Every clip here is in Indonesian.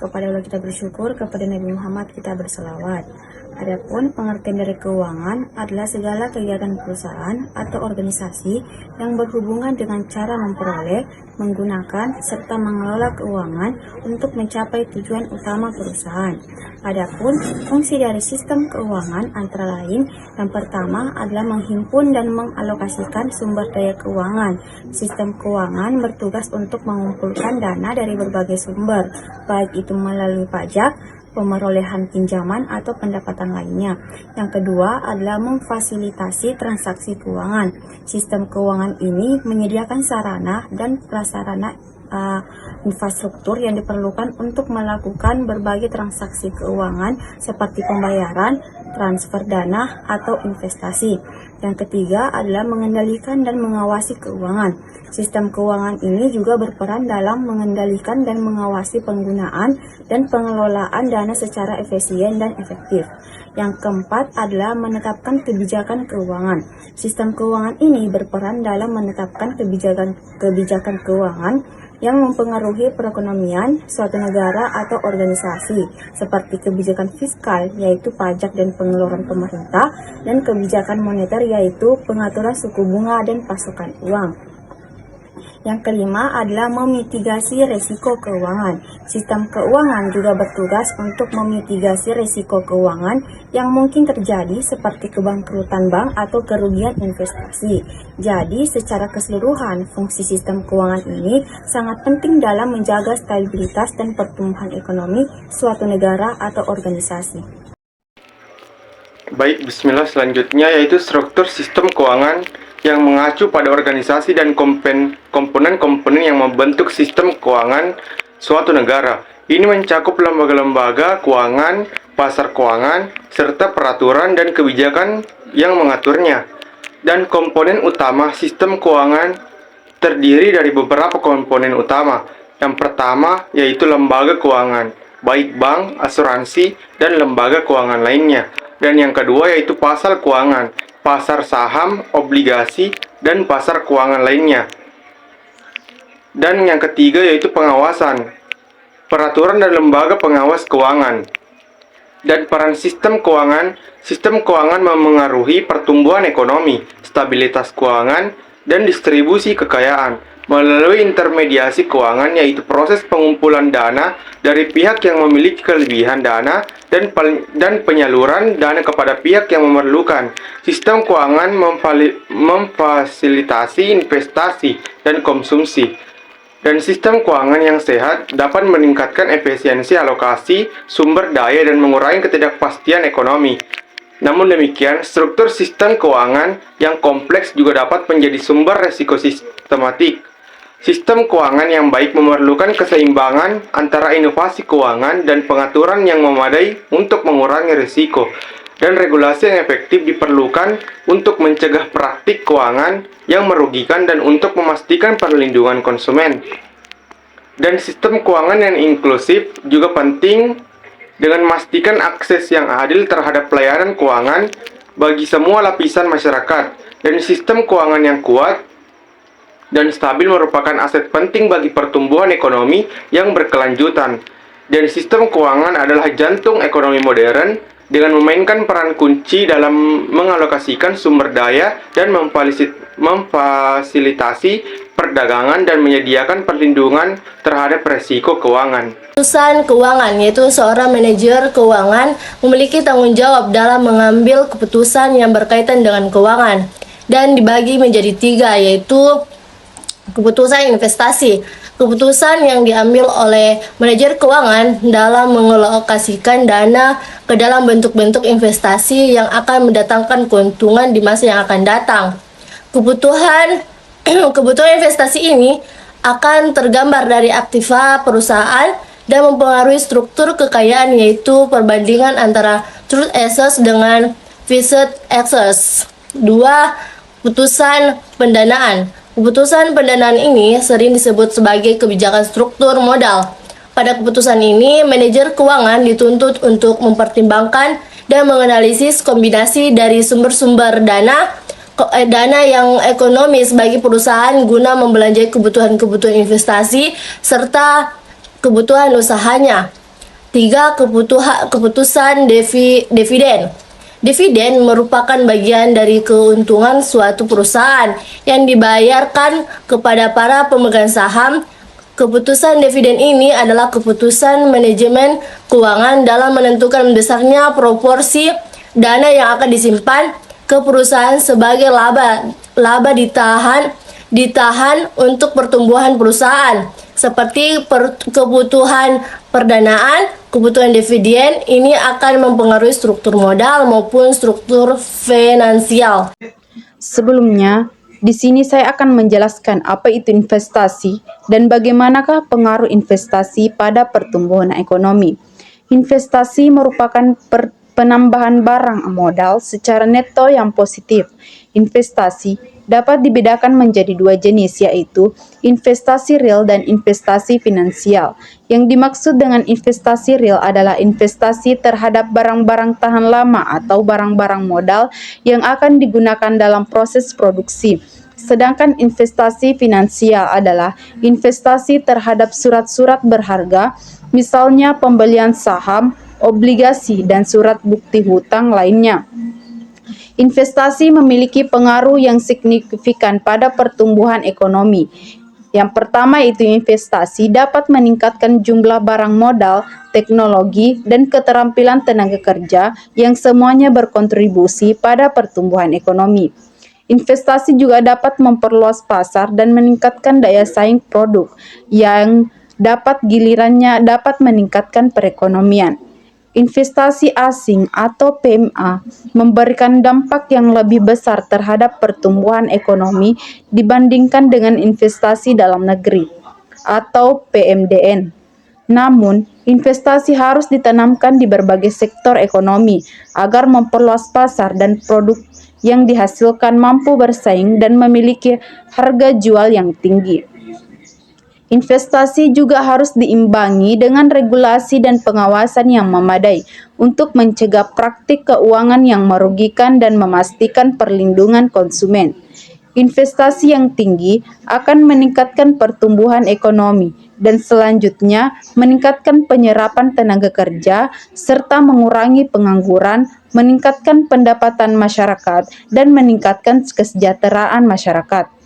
kepada Allah kita bersyukur, kepada Nabi Muhammad kita berselawat. Adapun pengertian dari keuangan adalah segala kegiatan perusahaan atau organisasi yang berhubungan dengan cara memperoleh, menggunakan, serta mengelola keuangan untuk mencapai tujuan utama perusahaan. Adapun fungsi dari sistem keuangan antara lain, yang pertama adalah menghimpun dan mengalokasikan sumber daya keuangan. Sistem keuangan bertugas untuk mengumpulkan dana dari berbagai sumber, baik itu melalui pajak, pemerolehan pinjaman atau pendapatan lainnya. Yang kedua adalah memfasilitasi transaksi keuangan. Sistem keuangan ini menyediakan sarana dan prasarana infrastruktur yang diperlukan untuk melakukan berbagai transaksi keuangan seperti pembayaran, transfer dana, atau investasi. Yang ketiga adalah mengendalikan dan mengawasi keuangan. Sistem keuangan ini juga berperan dalam mengendalikan dan mengawasi penggunaan dan pengelolaan dana secara efisien dan efektif. Yang keempat adalah menetapkan kebijakan keuangan. Sistem keuangan ini berperan dalam menetapkan kebijakan keuangan yang mempengaruhi perekonomian suatu negara atau organisasi, seperti kebijakan fiskal, yaitu pajak dan pengeluaran pemerintah, dan kebijakan moneter, yaitu pengaturan suku bunga dan pasokan uang. Yang kelima adalah memitigasi risiko keuangan. Sistem keuangan juga bertugas untuk memitigasi risiko keuangan yang mungkin terjadi seperti kebangkrutan bank atau kerugian investasi. Jadi, secara keseluruhan, fungsi sistem keuangan ini sangat penting dalam menjaga stabilitas dan pertumbuhan ekonomi suatu negara atau organisasi. Baik, bismillah, selanjutnya yaitu struktur sistem keuangan yang mengacu pada organisasi dan komponen-komponen yang membentuk sistem keuangan suatu negara. Ini mencakup lembaga-lembaga keuangan, pasar keuangan, serta peraturan dan kebijakan yang mengaturnya. Dan komponen utama sistem keuangan terdiri dari beberapa komponen utama. Yang pertama yaitu lembaga keuangan, baik bank, asuransi, dan lembaga keuangan lainnya. Dan yang kedua yaitu pasar keuangan, pasar saham, obligasi, dan pasar keuangan lainnya. Dan yang ketiga yaitu pengawasan, peraturan dan lembaga pengawas keuangan. Dan peran sistem keuangan memengaruhi pertumbuhan ekonomi, stabilitas keuangan, dan distribusi kekayaan melalui intermediasi keuangan, yaitu proses pengumpulan dana dari pihak yang memiliki kelebihan dana dan penyaluran dana kepada pihak yang memerlukan. Sistem keuangan memfasilitasi investasi dan konsumsi. Dan sistem keuangan yang sehat dapat meningkatkan efisiensi alokasi sumber daya dan mengurangi ketidakpastian ekonomi. Namun demikian, struktur sistem keuangan yang kompleks juga dapat menjadi sumber resiko sistematik. Sistem keuangan yang baik memerlukan keseimbangan antara inovasi keuangan dan pengaturan yang memadai untuk mengurangi risiko. Dan regulasi yang efektif diperlukan untuk mencegah praktik keuangan yang merugikan dan untuk memastikan perlindungan konsumen. Dan sistem keuangan yang inklusif juga penting dengan memastikan akses yang adil terhadap pelayanan keuangan bagi semua lapisan masyarakat. Dan sistem keuangan yang kuat dan stabil merupakan aset penting bagi pertumbuhan ekonomi yang berkelanjutan. Dan sistem keuangan adalah jantung ekonomi modern dengan memainkan peran kunci dalam mengalokasikan sumber daya dan memfasilitasi perdagangan dan menyediakan perlindungan terhadap resiko keuangan. Urusan keuangan, yaitu seorang manajer keuangan memiliki tanggung jawab dalam mengambil keputusan yang berkaitan dengan keuangan, dan dibagi menjadi 3, yaitu keputusan investasi. Keputusan yang diambil oleh manajer keuangan dalam mengalokasikan dana ke dalam bentuk-bentuk investasi yang akan mendatangkan keuntungan di masa yang akan datang. Kebutuhan investasi ini akan tergambar dari aktiva perusahaan dan mempengaruhi struktur kekayaan, yaitu perbandingan antara truth assets dengan fixed assets. 2. Keputusan pendanaan. Keputusan pendanaan ini sering disebut sebagai kebijakan struktur modal. Pada keputusan ini, manajer keuangan dituntut untuk mempertimbangkan dan menganalisis kombinasi dari sumber-sumber dana yang ekonomis bagi perusahaan guna membelanjai kebutuhan-kebutuhan investasi serta kebutuhan usahanya. Tiga, keputusan dividen. Dividen merupakan bagian dari keuntungan suatu perusahaan yang dibayarkan kepada para pemegang saham. Keputusan dividen ini adalah keputusan manajemen keuangan dalam menentukan besarnya proporsi dana yang akan disimpan ke perusahaan sebagai laba ditahan untuk pertumbuhan perusahaan. Seperti kebutuhan perdanaan, kebutuhan dividen ini akan mempengaruhi struktur modal maupun struktur finansial. Sebelumnya, di sini saya akan menjelaskan apa itu investasi dan bagaimanakah pengaruh investasi pada pertumbuhan ekonomi. Investasi merupakan penambahan barang modal secara neto yang positif. Investasi dapat dibedakan menjadi dua jenis, yaitu investasi real dan investasi finansial. Yang dimaksud dengan investasi real adalah investasi terhadap barang-barang tahan lama atau barang-barang modal yang akan digunakan dalam proses produksi. Sedangkan investasi finansial adalah investasi terhadap surat-surat berharga, misalnya pembelian saham, obligasi, dan surat bukti hutang lainnya. Investasi memiliki pengaruh yang signifikan pada pertumbuhan ekonomi. Yang pertama itu investasi dapat meningkatkan jumlah barang modal, teknologi, dan keterampilan tenaga kerja yang semuanya berkontribusi pada pertumbuhan ekonomi. Investasi juga dapat memperluas pasar dan meningkatkan daya saing produk yang gilirannya dapat meningkatkan perekonomian. Investasi asing atau PMA memberikan dampak yang lebih besar terhadap pertumbuhan ekonomi dibandingkan dengan investasi dalam negeri atau PMDN. Namun, investasi harus ditanamkan di berbagai sektor ekonomi agar memperluas pasar dan produk yang dihasilkan mampu bersaing dan memiliki harga jual yang tinggi. Investasi juga harus diimbangi dengan regulasi dan pengawasan yang memadai untuk mencegah praktik keuangan yang merugikan dan memastikan perlindungan konsumen. Investasi yang tinggi akan meningkatkan pertumbuhan ekonomi dan selanjutnya meningkatkan penyerapan tenaga kerja serta mengurangi pengangguran, meningkatkan pendapatan masyarakat, dan meningkatkan kesejahteraan masyarakat.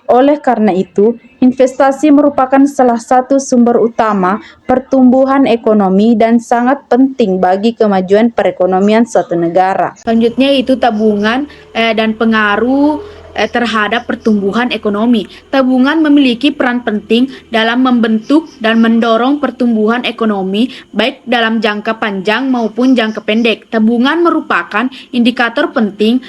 Oleh karena itu, investasi merupakan salah satu sumber utama pertumbuhan ekonomi dan sangat penting bagi kemajuan perekonomian suatu negara. Selanjutnya itu tabungan dan pengaruh terhadap pertumbuhan ekonomi. Tabungan memiliki peran penting dalam membentuk dan mendorong pertumbuhan ekonomi baik dalam jangka panjang maupun jangka pendek. Tabungan merupakan indikator penting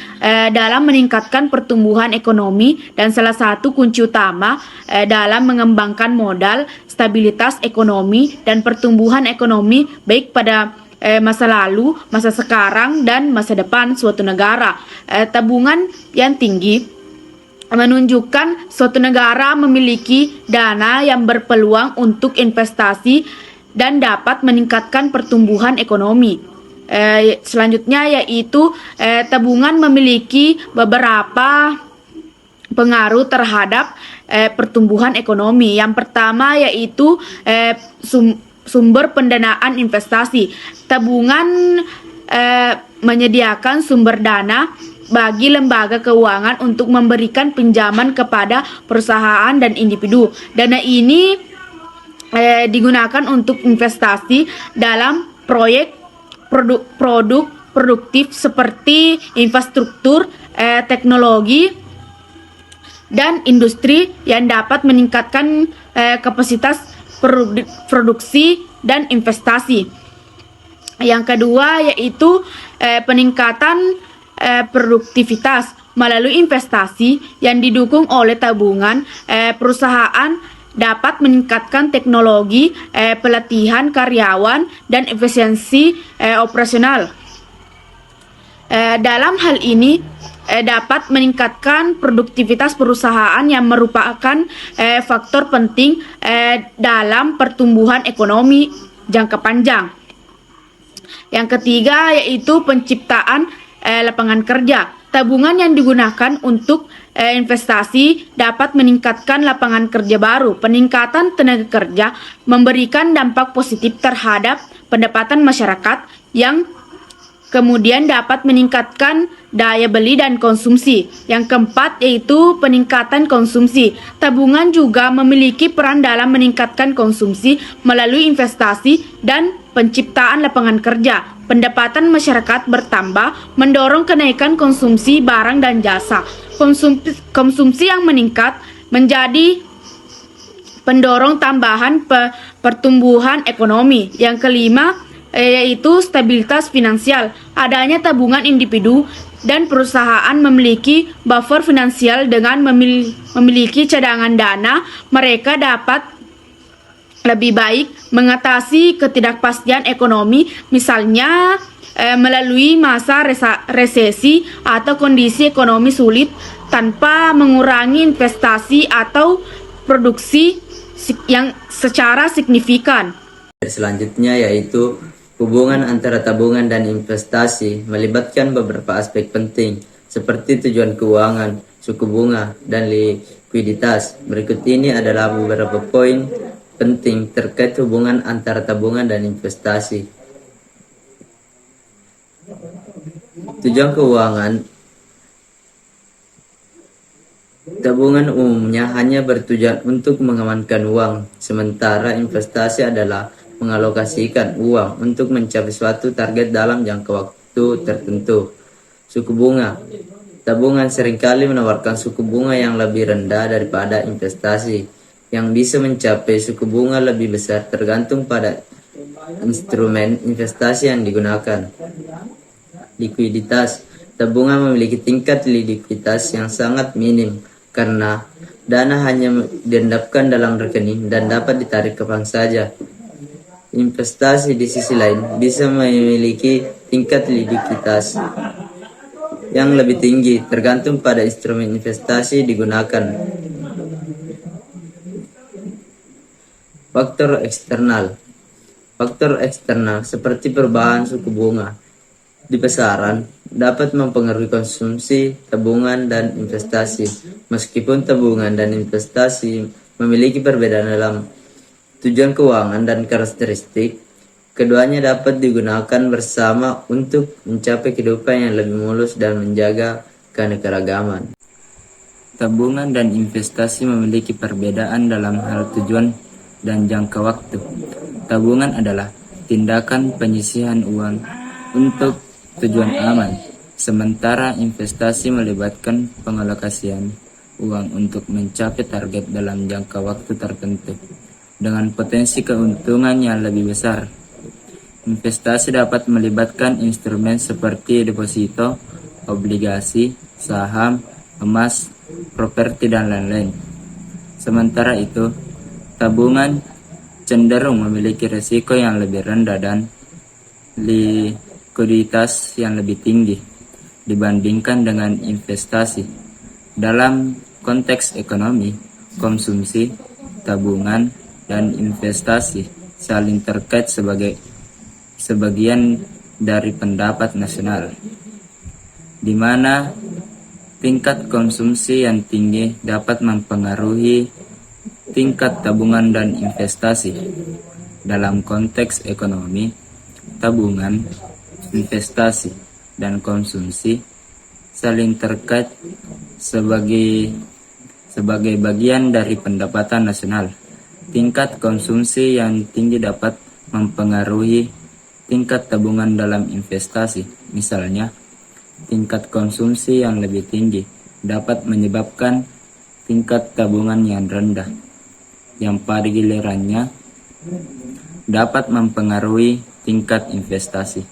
dalam meningkatkan pertumbuhan ekonomi dan salah satu kunci utama dalam mengembangkan modal, stabilitas ekonomi, dan pertumbuhan ekonomi baik pada masa lalu, masa sekarang, dan masa depan suatu negara. Tabungan yang tinggi menunjukkan suatu negara memiliki dana yang berpeluang untuk investasi dan dapat meningkatkan pertumbuhan ekonomi. Selanjutnya yaitu tabungan memiliki beberapa pengaruh terhadap pertumbuhan ekonomi. Yang pertama yaitu sumber pendanaan investasi. Tabungan menyediakan sumber dana bagi lembaga keuangan untuk memberikan pinjaman kepada perusahaan dan individu. Dana ini digunakan untuk investasi dalam proyek produk produktif seperti infrastruktur, teknologi, dan industri yang dapat meningkatkan kapasitas produksi dan investasi. Yang kedua yaitu peningkatan produktivitas melalui investasi yang didukung oleh tabungan. Perusahaan dapat meningkatkan teknologi, pelatihan karyawan, dan efisiensi operasional. Dalam hal ini dapat meningkatkan produktivitas perusahaan yang merupakan faktor penting dalam pertumbuhan ekonomi jangka panjang. Yang ketiga yaitu penciptaan lapangan kerja. tabungan yang digunakan untuk investasi dapat meningkatkan lapangan kerja baru. Peningkatan tenaga kerja memberikan dampak positif terhadap pendapatan masyarakat yang kemudian dapat meningkatkan daya beli dan konsumsi. Yang keempat yaitu peningkatan konsumsi. Tabungan juga memiliki peran dalam meningkatkan konsumsi melalui investasi dan penciptaan lapangan kerja. Pendapatan masyarakat bertambah, mendorong kenaikan konsumsi barang dan jasa. Konsumsi yang meningkat menjadi pendorong tambahan pertumbuhan ekonomi. Yang kelima yaitu stabilitas finansial. Adanya tabungan individu dan perusahaan memiliki buffer finansial dengan memiliki cadangan dana, mereka dapat lebih baik mengatasi ketidakpastian ekonomi, misalnya melalui masa resesi atau kondisi ekonomi sulit tanpa mengurangi investasi atau produksi yang secara signifikan. Selanjutnya yaitu hubungan antara tabungan dan investasi melibatkan beberapa aspek penting seperti tujuan keuangan, suku bunga, dan likuiditas. Berikut ini adalah beberapa poin penting terkait hubungan antara tabungan dan investasi. Tujuan keuangan. Tabungan umumnya hanya bertujuan untuk mengamankan uang, sementara investasi adalah mengalokasikan uang untuk mencapai suatu target dalam jangka waktu tertentu. Suku bunga. Tabungan seringkali menawarkan suku bunga yang lebih rendah daripada investasi, yang bisa mencapai suku bunga lebih besar tergantung pada instrumen investasi yang digunakan. Likuiditas. Tabungan memiliki tingkat likuiditas yang sangat minim karena dana hanya diendapkan dalam rekening dan dapat ditarik kapan saja. Investasi di sisi lain bisa memiliki tingkat likuiditas yang lebih tinggi tergantung pada instrumen investasi digunakan. Faktor eksternal. Faktor eksternal seperti perubahan suku bunga di pasaran dapat mempengaruhi konsumsi, tabungan, dan investasi. Meskipun tabungan dan investasi memiliki perbedaan dalam tujuan keuangan dan karakteristik, keduanya dapat digunakan bersama untuk mencapai kehidupan yang lebih mulus dan menjaga keanekaragaman. Tabungan dan investasi memiliki perbedaan dalam hal tujuan dan jangka waktu. Tabungan adalah tindakan penyisihan uang untuk tujuan aman, sementara investasi melibatkan pengalokasian uang untuk mencapai target dalam jangka waktu tertentu dengan potensi keuntungan yang lebih besar. Investasi dapat melibatkan instrumen seperti deposito, obligasi, saham, emas, properti, dan lain-lain. Sementara itu, tabungan cenderung memiliki risiko yang lebih rendah dan likuiditas yang lebih tinggi dibandingkan dengan investasi. Dalam konteks ekonomi, konsumsi, tabungan, dan investasi saling terkait sebagai sebagian dari pendapat nasional, di mana tingkat konsumsi yang tinggi dapat mempengaruhi tingkat tabungan dan investasi. Dalam konteks ekonomi, tabungan, investasi, dan konsumsi saling terkait sebagai bagian dari pendapatan nasional. Tingkat konsumsi yang tinggi dapat mempengaruhi tingkat tabungan dalam investasi. Misalnya, tingkat konsumsi yang lebih tinggi dapat menyebabkan tingkat tabungan yang rendah, yang pada gilirannya dapat mempengaruhi tingkat investasi.